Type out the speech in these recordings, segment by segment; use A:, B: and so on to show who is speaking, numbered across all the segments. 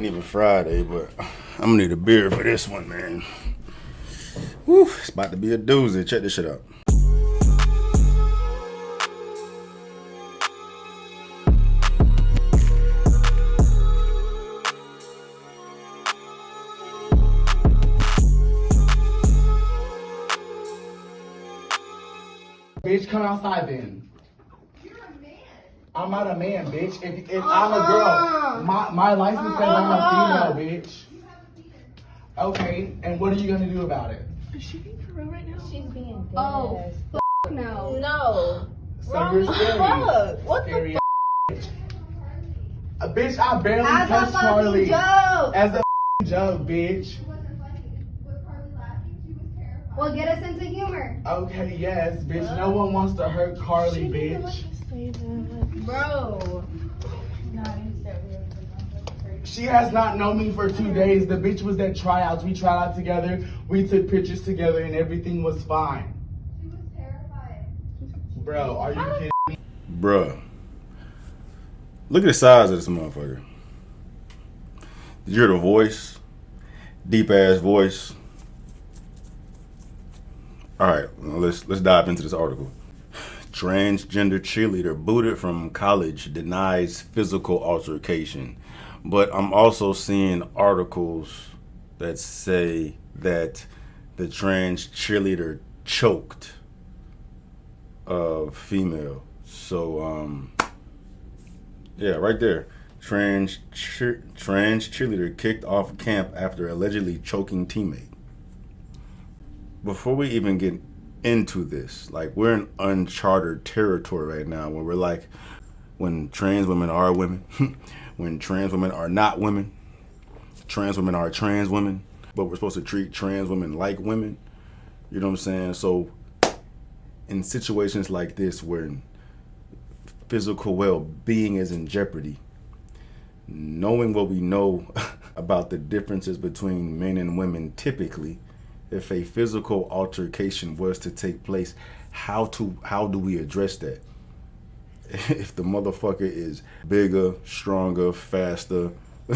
A: ain't even Friday, but I'm gonna need a beer for this one, man. Woo, it's about to be a doozy. Check this shit out.
B: Bitch, come outside then. You're a man. I'm not a man, bitch. If I'm a girl, my license says I'm a female, bitch. Okay, and what are you gonna do about it?
C: Is she being for real right now?
D: She's being dead.
C: Oh, no.
D: No.
B: So you're scary.
D: What
B: Scary
D: the
B: bitch. Bitch, I barely
D: As
B: touched
D: a
B: Carly.
D: joke.
B: As a joke, bitch.
D: Well, get a sense of humor.
B: Okay, yes, bitch. No one wants to hurt Carly, bitch.
D: Bro.
B: She has not known me for 2 days. The bitch was at tryouts. We tried out together. We took pictures together and everything was fine.
D: She was terrified.
B: Bro, are you kidding me?
A: Bruh. Look at the size of this motherfucker. Did you hear the voice? Deep ass voice. Alright, well, let's dive into this article. Transgender cheerleader booted from college denies physical altercation. But I'm also seeing articles that say that the trans cheerleader choked a female. So, yeah, right there. Trans cheerleader kicked off camp after allegedly choking teammate. Before we even get into this, like, we're in uncharted territory right now where we're like, when trans women are women, when trans women are not women, trans women are trans women, but we're supposed to treat trans women like women. You know what I'm saying? So in situations like this where physical well-being is in jeopardy, knowing what we know about the differences between men and women typically, if a physical altercation was to take place, how do we address that? If the motherfucker is bigger, stronger, faster,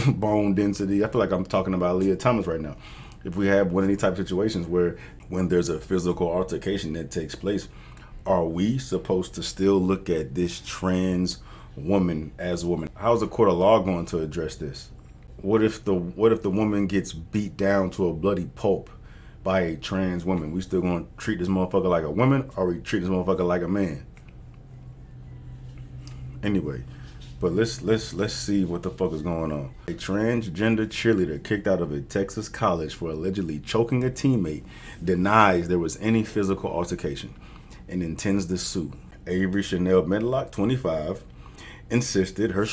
A: bone density, I feel like I'm talking about Leah Thomas right now. If we have one of these type of situations where when there's a physical altercation that takes place, are we supposed to still look at this trans woman as a woman? How's the court of law going to address this? What if the woman gets beat down to a bloody pulp by a trans woman? We still gonna treat this motherfucker like a woman, or we treat this motherfucker like a man? Anyway, but let's see what the fuck is going on. A transgender cheerleader kicked out of a Texas college for allegedly choking a teammate denies there was any physical altercation and intends to sue. Avery Chanel Medlock, 25, insisted her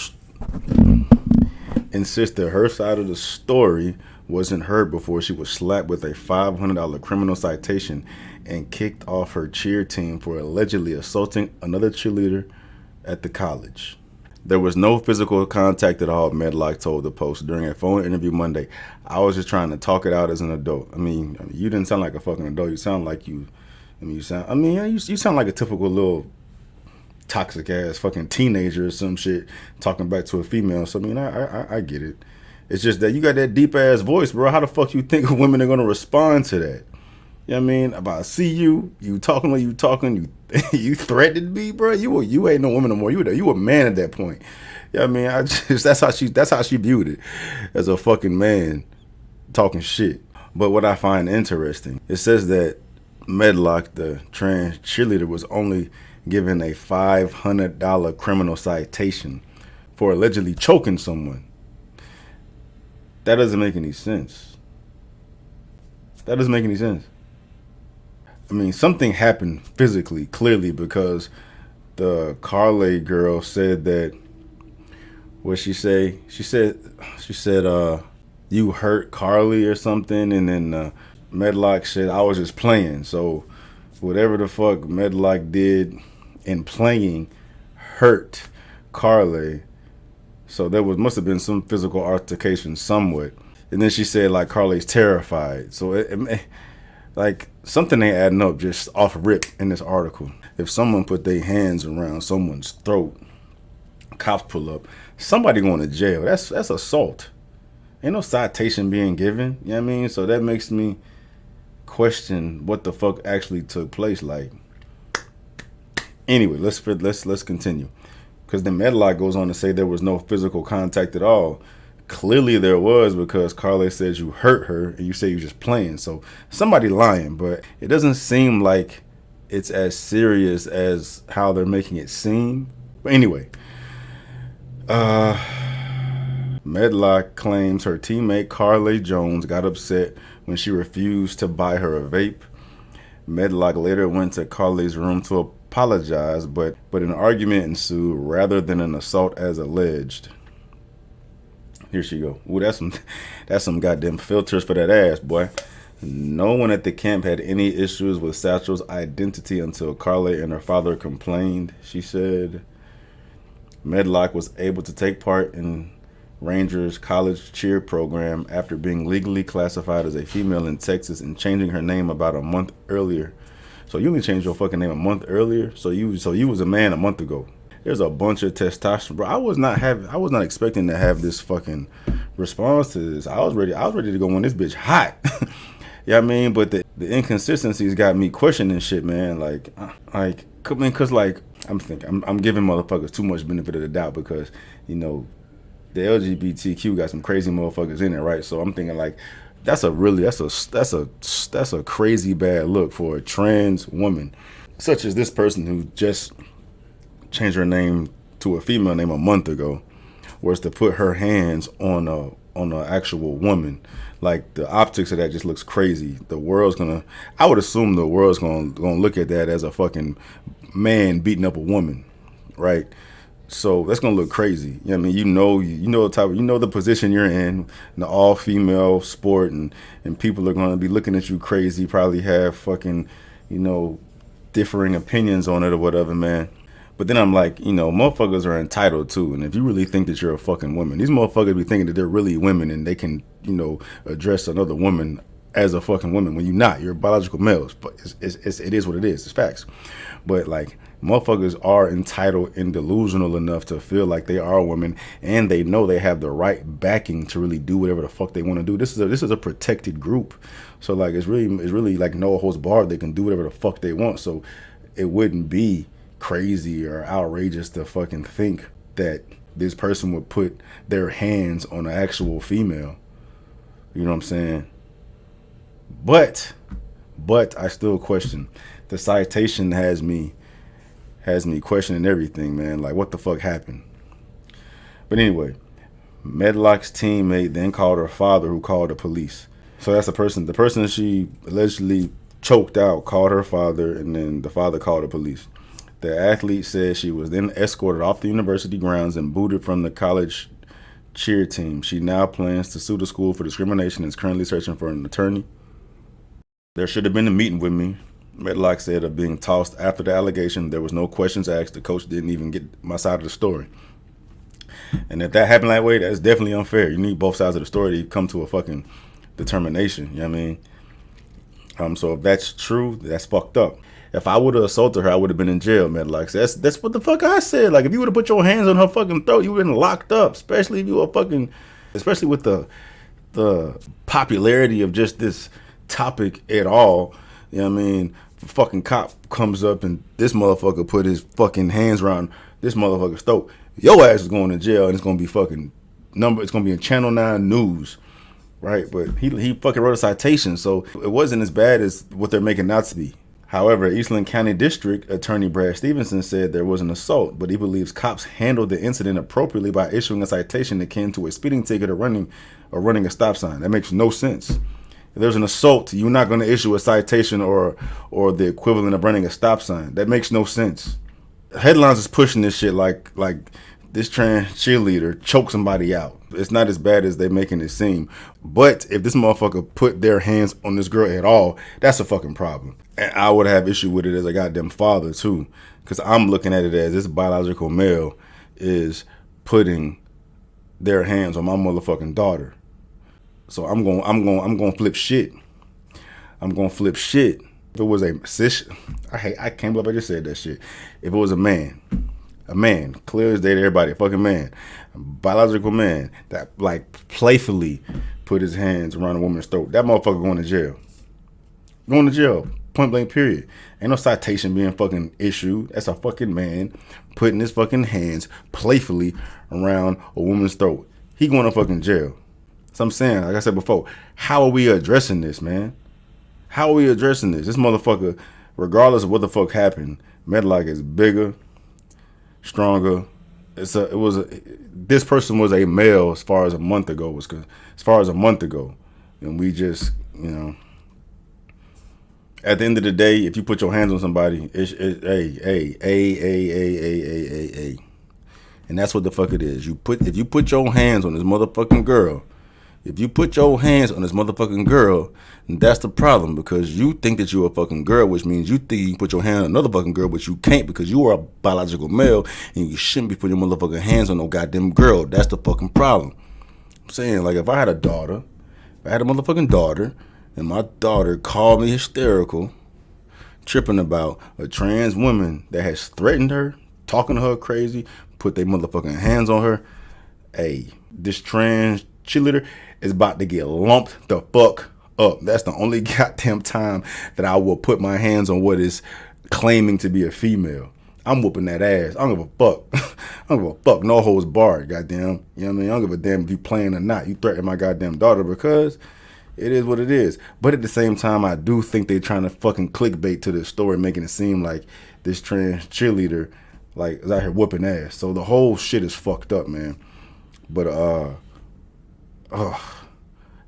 A: side of the story wasn't heard before she was slapped with a $500 criminal citation and kicked off her cheer team for allegedly assaulting another cheerleader at the college. There was no physical contact at all, Medlock told the Post during a phone interview Monday. I was just trying to talk it out as an adult. I mean, you didn't sound like a fucking adult. You sound like you sound like a typical little toxic ass fucking teenager or some shit talking back to a female. So I mean, I get it. It's just that you got that deep ass voice, bro. How the fuck you think women are gonna respond to that? You know what I mean? About see you talking when you talking, you threatened me, bro. You ain't no woman no more. You a man at that point. You know what I mean? That's how she viewed it, as a fucking man talking shit. But what I find interesting, it says that Medlock, the trans cheerleader, was only given a $500 criminal citation for allegedly choking someone. That doesn't make any sense. That doesn't make any sense. I mean, something happened physically, clearly, because the Carly girl said that, what she say? She said, you hurt Carly or something, and then Medlock said, I was just playing. So whatever the fuck Medlock did in playing hurt Carly. So there must have been some physical altercation somewhat. And then she said, like, Carly's terrified. So like, something ain't adding up just off rip in this article. If someone put their hands around someone's throat, cops pull up, somebody going to jail. That's assault. Ain't no citation being given. You know what I mean? So that makes me question what the fuck actually took place. Like, anyway, let's continue. Because then Medlock goes on to say there was no physical contact at all. Clearly there was, because Carly said you hurt her and you say you're just playing. So somebody lying, but it doesn't seem like it's as serious as how they're making it seem. But anyway, Medlock claims her teammate Carly Jones got upset when she refused to buy her a vape. Medlock later went to Carly's room to apologize, but an argument ensued rather than an assault as alleged. Here she go. Ooh, that's some goddamn filters for that ass, boy. No one at the camp had any issues with Satchel's identity until Carly and her father complained, she said. Medlock was able to take part in Rangers college cheer program after being legally classified as a female in Texas and changing her name about a month earlier. So you only changed your fucking name a month earlier? So you was a man a month ago. There's a bunch of testosterone, bro. I was not expecting to have this fucking response to this. I was ready to go on this bitch hot. Yeah, I mean, but the inconsistencies got me questioning shit, man. Cause I'm thinking I'm giving motherfuckers too much benefit of the doubt because, you know, the LGBTQ got some crazy motherfuckers in it, right? So I'm thinking like that's a crazy bad look for a trans woman, such as this person who just changed her name to a female name a month ago, was to put her hands on a actual woman. Like, the optics of that just looks crazy. I would assume the world's gonna look at that as a fucking man beating up a woman, right? So that's gonna look crazy. You know what I mean? You know the position you're in the all female sport, and people are gonna be looking at you crazy, probably have fucking, you know, differing opinions on it or whatever, man. But then I'm like, you know, motherfuckers are entitled too. And if you really think that you're a fucking woman, these motherfuckers be thinking that they're really women and they can, you know, address another woman as a fucking woman when you're not. You're biological males. But it is what it is. It's facts. But like, motherfuckers are entitled and delusional enough to feel like they are women, and they know they have the right backing to really do whatever the fuck they want to do. This is a protected group. So like, it's really like no holds barred. They can do whatever the fuck they want. So it wouldn't be crazy or outrageous to fucking think that this person would put their hands on an actual female. You know what I'm saying? But I still question. The citation has me questioning everything, man. Like, what the fuck happened? But anyway, Medlock's teammate then called her father, who called the police. So that's the person she allegedly choked out called her father, and then the father called the police. The athlete said she was then escorted off the university grounds and booted from the college cheer team. She now plans to sue the school for discrimination and is currently searching for an attorney. There should have been a meeting with me, Medlock said, of being tossed after the allegation. There was no questions asked. The coach didn't even get my side of the story. And if that happened that way, that's definitely unfair. You need both sides of the story to come to a fucking determination. You know what I mean? So if that's true, that's fucked up. If I would have assaulted her, I would have been in jail, Medlock said. That's what the fuck I said. Like, if you would have put your hands on her fucking throat, you would have been locked up. Especially if you were fucking, especially with the popularity of just this topic at all. You know what I mean? If a fucking cop comes up and this motherfucker put his fucking hands around this motherfucker's throat, your ass is going to jail, and it's going to be fucking it's going to be in Channel 9 News, right? But he fucking wrote a citation, so it wasn't as bad as what they're making out to be. However, Eastland County District Attorney Brad Stevenson said there was an assault, but he believes cops handled the incident appropriately by issuing a citation akin to a speeding ticket or running a stop sign. That makes no sense. If there's an assault, you're not going to issue a citation or the equivalent of running a stop sign. That makes no sense. Headlines is pushing this shit like this trans cheerleader choked somebody out. It's not as bad as they're making it seem. But if this motherfucker put their hands on this girl at all, that's a fucking problem. And I would have issue with it as a goddamn father too, because I'm looking at it as this biological male is putting their hands on my motherfucking daughter. So I'm going flip shit. I'm going to flip shit. If it was a cis, I can't believe I just said that shit. If it was a man A man, clear as day to everybody, a fucking man, a biological man that like playfully put his hands around a woman's throat. That motherfucker going to jail. Going to jail. Point blank period. Ain't no citation being fucking issued. That's a fucking man putting his fucking hands playfully around a woman's throat. He going to fucking jail. So I'm saying, like I said before, how are we addressing this, man? How are we addressing this? This motherfucker, regardless of what the fuck happened, Medlock is bigger, stronger. This person was a male as far as a month ago and we just, at the end of the day, if you put your hands on somebody, and that's what the fuck it is. If you put your hands on this motherfucking girl, that's the problem, because you think that you're a fucking girl, which means you think you can put your hand on another fucking girl, but you can't, because you are a biological male and you shouldn't be putting your motherfucking hands on no goddamn girl. That's the fucking problem. I'm saying, like, if I had a motherfucking daughter, and my daughter called me hysterical, tripping about a trans woman that has threatened her, talking to her crazy, put their motherfucking hands on her, hey, this trans cheerleader is about to get lumped the fuck up. That's the only goddamn time that I will put my hands on what is claiming to be a female. I'm whooping that ass. I don't give a fuck. I don't give a fuck. No holds barred, goddamn. You know what I mean? I don't give a damn if you playing or not. You threaten my goddamn daughter, because it is what it is. But at the same time, I do think they're trying to fucking clickbait to this story, making it seem like this trans cheerleader like is out here whooping ass. So the whole shit is fucked up, man. But how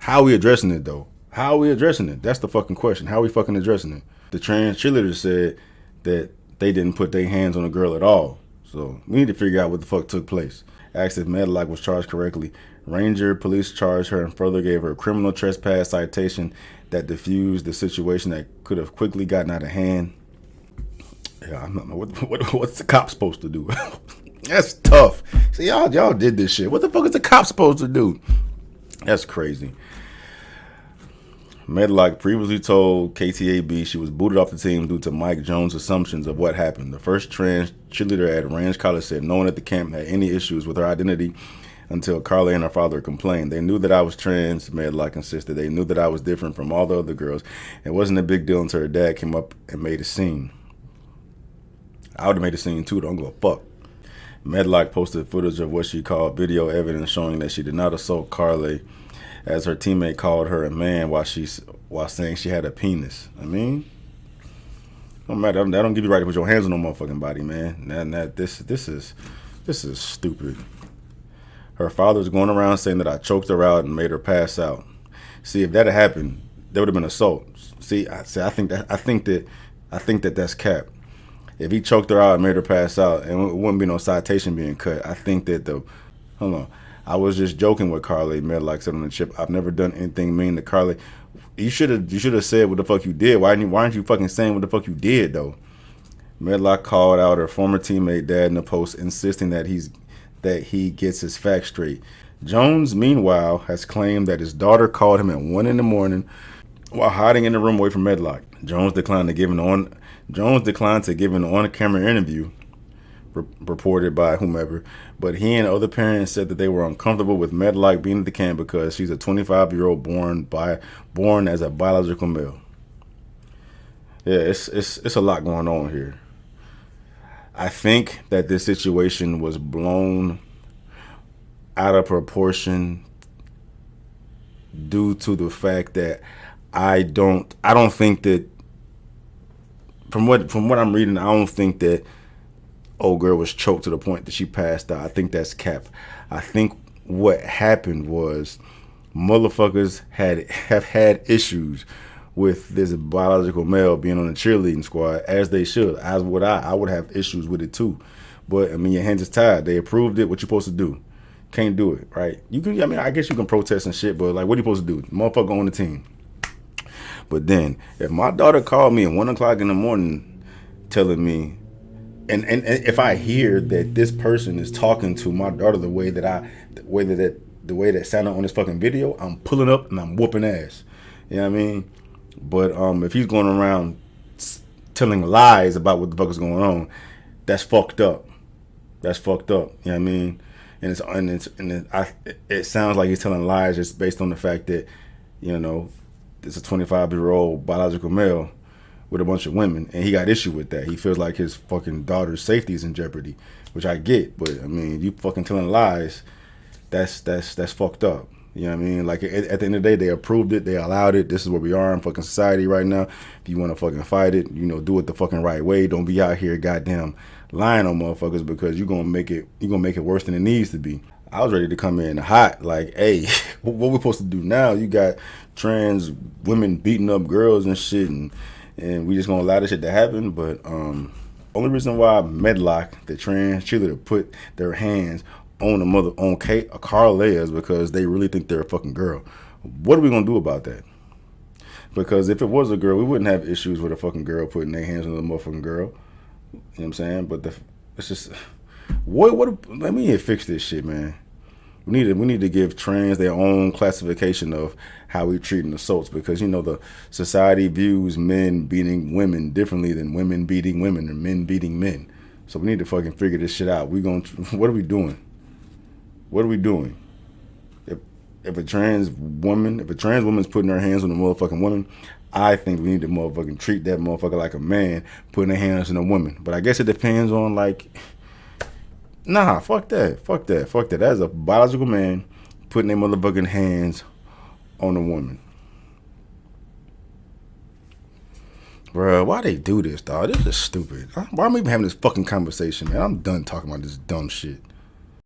A: are we addressing it though? How are we addressing it? That's the fucking question. How are we fucking addressing it? The trans cheerleader said that they didn't put their hands on a girl at all. So we need to figure out what the fuck took place. Asked if Medlock was charged correctly. Ranger police charged her and further gave her a criminal trespass citation that diffused the situation that could have quickly gotten out of hand. Yeah, I don't know what's the cop supposed to do. That's tough. See, y'all did this shit. What the fuck is the cop supposed to do? That's crazy. Medlock previously told KTAB she was booted off the team due to Mike Jones' assumptions of what happened. The first trans cheerleader at Range College said no one at the camp had any issues with her identity until Carly and her father complained. They knew that I was trans, Medlock insisted. They knew that I was different from all the other girls. It wasn't a big deal until her dad came up and made a scene. I would have made a scene too, don't give a fuck. Medlock posted footage of what she called video evidence showing that she did not assault Carly, as her teammate called her a man while saying she had a penis. I mean, no matter, that don't give you right to put your hands on no motherfucking body, man. This is stupid. Her father's going around saying that I choked her out and made her pass out. See, if that had happened, there would have been assault. See, I think that that's cap. If he choked her out and made her pass out, and it wouldn't be no citation being cut. I think that hold on. I was just joking with Carly, Medlock said on the chip. I've never done anything mean to Carly. You should have said what the fuck you did. Why aren't you fucking saying what the fuck you did though? Medlock called out her former teammate dad in the post, insisting that he gets his facts straight. Jones, meanwhile, has claimed that his daughter called him at 1 a.m. while hiding in the room away from Medlock. Jones declined to give an on-camera interview, reported by whomever, but he and other parents said that they were uncomfortable with Medlock being at the camp because she's a 25-year-old born as a biological male. Yeah, it's a lot going on here. I think that this situation was blown out of proportion due to the fact that I don't think that from what I'm reading, I don't think that old girl was choked to the point that she passed out. I think that's cap. I think what happened was motherfuckers have had issues with this biological male being on the cheerleading squad, as they should. As would I would have issues with it too. But I mean, your hands is tied. They approved it. What you supposed to do? Can't do it, right? You can. I mean, I guess you can protest and shit, but like, what are you supposed to do? Motherfucker on the team. But then, if my daughter called me at 1 o'clock in the morning, telling me, and if I hear that this person is talking to my daughter the way that sounded on this fucking video, I'm pulling up and I'm whooping ass. You know what I mean? But if he's going around telling lies about what the fuck is going on, that's fucked up. That's fucked up. You know what I mean? It sounds like he's telling lies just based on the fact that, you know, it's a 25-year-old biological male with a bunch of women, and he got issue with that. He feels like his fucking daughter's safety is in jeopardy, which I get. But I mean, you fucking telling lies, that's fucked up. You know what I mean? Like at the end of the day, they approved it, they allowed it. This is where we are in fucking society right now. If you want to fucking fight it, you know, do it the fucking right way. Don't be out here goddamn lying on motherfuckers because you're gonna make it worse than it needs to be. I was ready to come in hot, like, hey, what we supposed to do now? You got trans women beating up girls and shit, and we just gonna allow this shit to happen. But only reason why Medlock, the trans cheerleader, put their hands on Carla is because they really think they're a fucking girl. What are we gonna do about that? Because if it was a girl, we wouldn't have issues with a fucking girl putting their hands on a motherfucking girl. You know what I'm saying? But it's just let me fix this shit, man. We need to give trans their own classification of how we treat assaults, because you know the society views men beating women differently than women beating women or men beating men. So we need to fucking figure this shit out. What are we doing? What are we doing? If a trans woman's putting her hands on a motherfucking woman, I think we need to motherfucking treat that motherfucker like a man putting their hands on a woman. But I guess it depends on like, nah, fuck that. That's a biological man putting their motherfucking hands on a woman. Bruh, why they do this, dog? This is stupid. Why am I even having this fucking conversation, man? I'm done talking about this dumb shit.